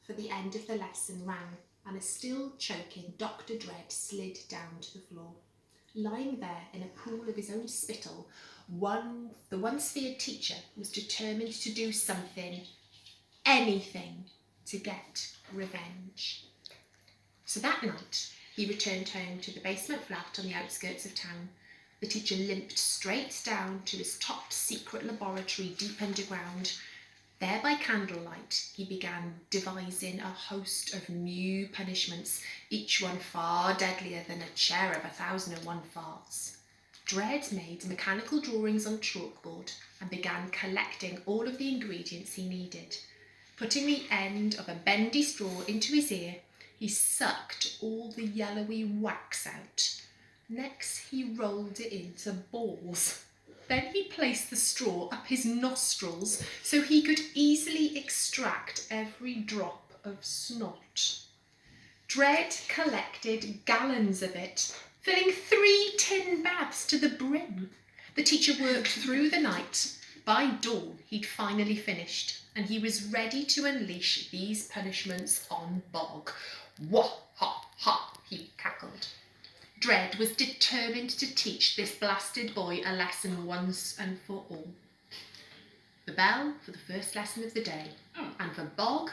for the end of the lesson rang, and a still choking Dr. Dread slid down to the floor. Lying there in a pool of his own spittle, the once feared teacher was determined to do something, anything, to get revenge. So that night, he returned home to the basement flat on the outskirts of town. The teacher limped straight down to his top secret laboratory deep underground. There by candlelight, he began devising a host of new punishments, each one far deadlier than a chair of 1,001 farts. Dread made mechanical drawings on chalkboard and began collecting all of the ingredients he needed. Putting the end of a bendy straw into his ear, he sucked all the yellowy wax out. Next, he rolled it into balls. Then he placed the straw up his nostrils so he could easily extract every drop of snot. Dread collected gallons of it, filling 3 tin baths to the brim. The teacher worked through the night. By dawn, he'd finally finished, and he was ready to unleash these punishments on Bog. Wah, ha, ha, he cackled. Dread was determined to teach this blasted boy a lesson once and for all. The bell for the first lesson of the day, and for Bog,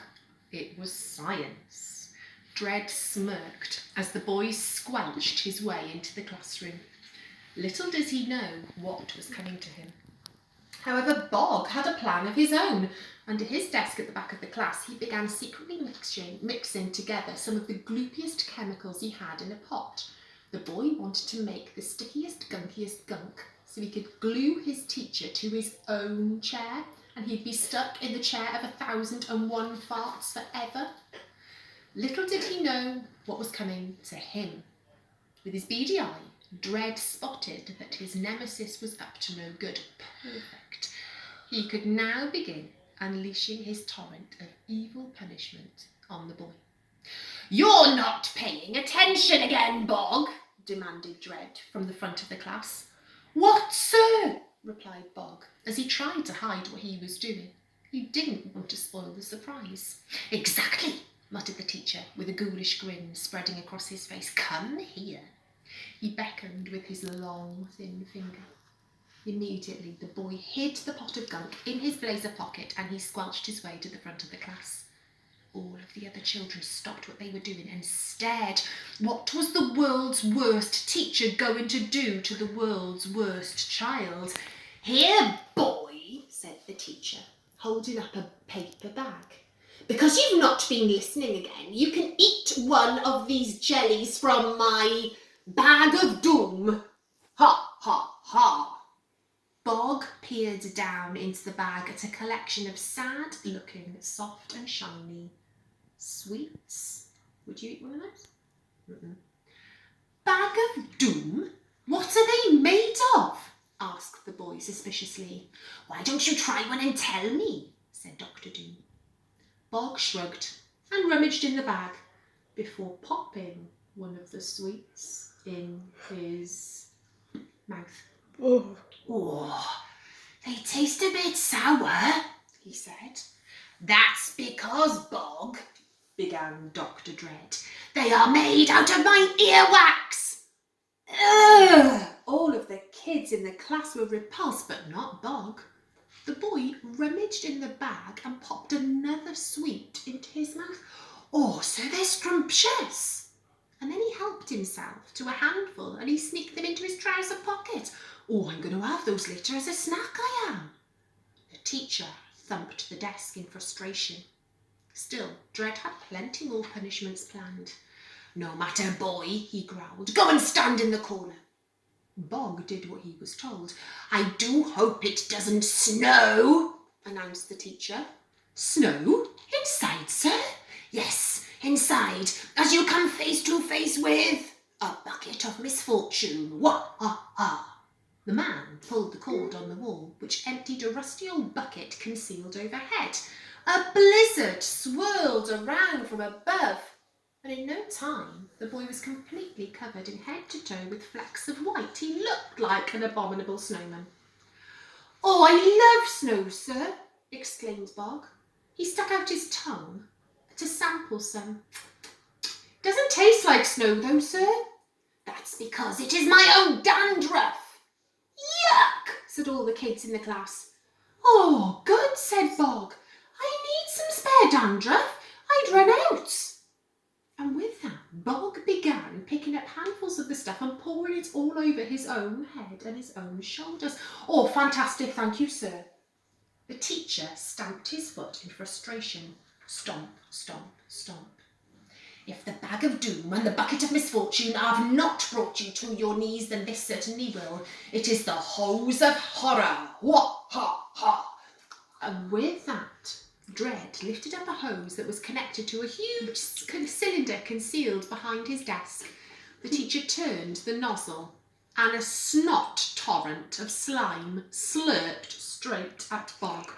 it was science. Dread smirked as the boy squelched his way into the classroom. Little does he know what was coming to him. However, Bog had a plan of his own. Under his desk at the back of the class, he began secretly mixing together some of the gloopiest chemicals he had in a pot. The boy wanted to make the stickiest, gunkiest gunk so he could glue his teacher to his own chair, and he'd be stuck in the chair of 1,001 farts forever. Little did he know what was coming to him. With his beady eye, Dread spotted that his nemesis was up to no good. Perfect. He could now begin unleashing his torrent of evil punishment on the boy. "You're not paying attention again, Bog," demanded Dread from the front of the class. "What, sir?" replied Bog, as he tried to hide what he was doing. He didn't want to spoil the surprise. "Exactly," muttered the teacher, with a ghoulish grin spreading across his face. "Come here." He beckoned with his long, thin finger. Immediately, the boy hid the pot of gunk in his blazer pocket and he squelched his way to the front of the class. All of the other children stopped what they were doing and stared. What was the world's worst teacher going to do to the world's worst child? "Here, boy," said the teacher, holding up a paper bag. "Because you've not been listening again, you can eat one of these jellies from my bag of doom. Ha, ha, ha." Bog peered down into the bag at a collection of sad-looking, soft and shiny sweets. Would you eat one of those? Mm-mm. "Bag of doom? What are they made of?" asked the boy suspiciously. "Why don't you try one and tell me?" said Dr. Doom. Bog shrugged and rummaged in the bag before popping one of the sweets in his mouth. "Oh, they taste a bit sour," he said. "That's because, Bog," began Dr. Dread, "they are made out of my earwax." Ugh! All of the kids in the class were repulsed, but not Bog. The boy rummaged in the bag and popped another sweet into his mouth. "Oh, so they're scrumptious." And then he helped himself to a handful and he sneaked them into his trouser pocket. "Oh, I'm going to have those later as a snack, I am." The teacher thumped the desk in frustration. Still, Dread had plenty more punishments planned. "No matter, boy," he growled. "Go and stand in the corner." Bog did what he was told. "I do hope it doesn't snow," announced the teacher. "Snow? Inside, sir?" "Yes, inside, as you come face to face with a bucket of misfortune. Wah, ha, ha." The man pulled the cord on the wall, which emptied a rusty old bucket concealed overhead. A blizzard swirled around from above, and in no time the boy was completely covered in head to toe with flecks of white. He looked like an abominable snowman. "Oh, I love snow, sir," exclaimed Bog. He stuck out his tongue to sound sample some. Doesn't taste like snow though, sir. That's because it is my own dandruff. Yuck, said all the kids in the class. Oh, good, said Bog. I need some spare dandruff. I'd run out. And with that, Bog began picking up handfuls of the stuff and pouring it all over his own head and his own shoulders. Oh, fantastic, thank you, sir. The teacher stamped his foot in frustration. Stomp, stomp, stomp. If the bag of doom and the bucket of misfortune have not brought you to your knees, then this certainly will. It is the hose of horror. Wha ha ha. And with that, Dread lifted up a hose that was connected to a huge cylinder concealed behind his desk. The teacher turned the nozzle, and a snot torrent of slime slurped straight at Bog.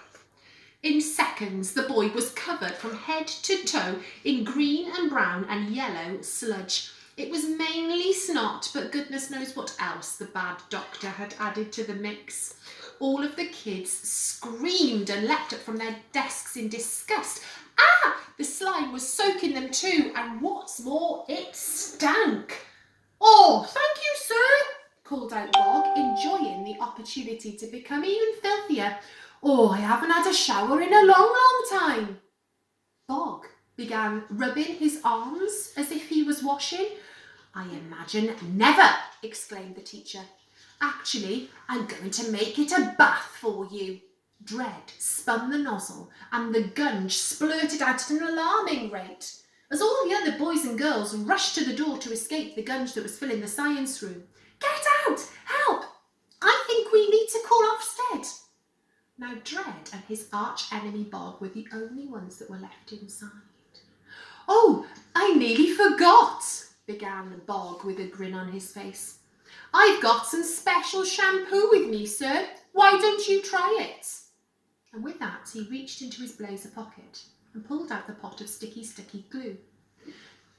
In seconds, the boy was covered from head to toe in green and brown and yellow sludge. It was mainly snot, but goodness knows what else the bad doctor had added to the mix. All of the kids screamed and leapt up from their desks in disgust. Ah! The slime was soaking them too, and what's more, it stank. Oh, thank you, sir, called out Bog, enjoying the opportunity to become even filthier. Oh, I haven't had a shower in a long, long time. Bog began rubbing his arms as if he was washing. I imagine never, exclaimed the teacher. Actually, I'm going to make it a bath for you. Dread spun the nozzle and the gunge splurted out at an alarming rate. As all the other boys and girls rushed to the door to escape the gunge that was filling the science room. Get out! Help! I think we need to call Ofsted. Now Dread and his arch enemy Bog were the only ones that were left inside. Oh, I nearly forgot, began Bog with a grin on his face. I've got some special shampoo with me, sir. Why don't you try it? And with that, he reached into his blazer pocket and pulled out the pot of sticky glue.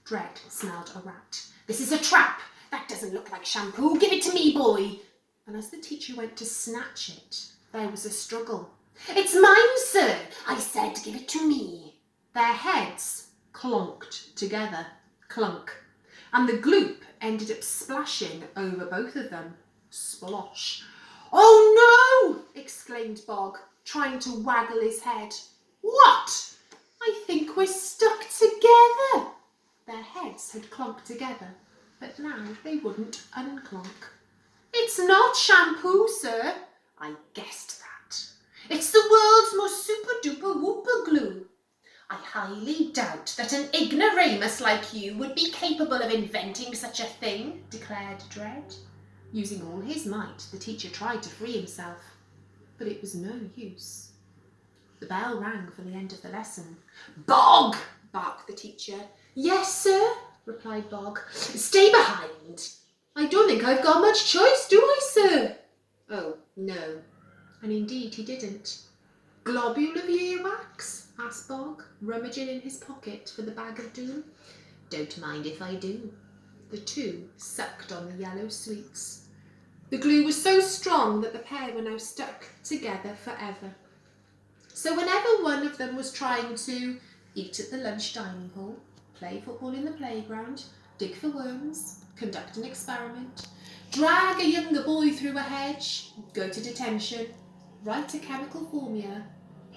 Dread smelled a rat. This is a trap. That doesn't look like shampoo. Give it to me, boy. And as the teacher went to snatch it, there was a struggle. It's mine, sir. I said give it to me. Their heads clonked together. Clunk. And the gloop ended up splashing over both of them. Splosh. Oh no! Exclaimed Bog, trying to waggle his head. What? I think we're stuck together. Their heads had clunked together, but now they wouldn't unclonk. It's not shampoo, sir. I guessed that. It's the world's most super-duper whooper glue. I highly doubt that an ignoramus like you would be capable of inventing such a thing, declared Dread. Using all his might, the teacher tried to free himself, but it was no use. The bell rang for the end of the lesson. Bog! Barked the teacher. Yes, sir, replied Bog. Stay behind. I don't think I've got much choice, do I, sir? Oh, no. And indeed he didn't. Globule of earwax? Asked Bog, rummaging in his pocket for the bag of doom. Don't mind if I do. The two sucked on the yellow sweets. The glue was so strong that the pair were now stuck together forever. So whenever one of them was trying to eat at the lunch dining hall, play football in the playground, dig for worms, conduct an experiment, drag a younger boy through a hedge, go to detention, write a chemical formula,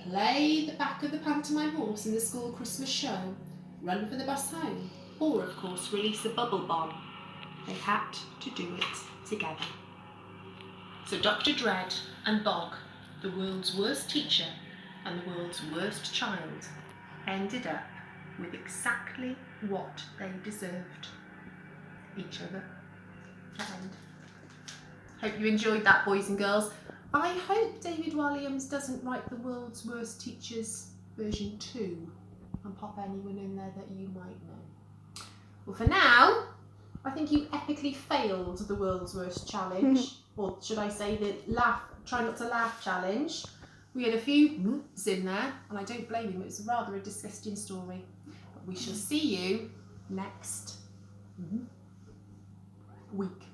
play the back of the pantomime horse in the school Christmas show, run for the bus home, or of course release a bubble bomb, they had to do it together. So Dr. Dread and Bog, the world's worst teacher and the world's worst child, ended up with exactly what they deserved. Each other. And hope you enjoyed that, boys and girls. I hope David Walliams doesn't write the world's worst teachers version 2 and pop anyone in there that you might know. Well, for now, I think you epically failed the world's worst challenge, or should I say the try not to laugh challenge. We had a few in there, and I don't blame him. It was rather a disgusting story. But we shall see you next week.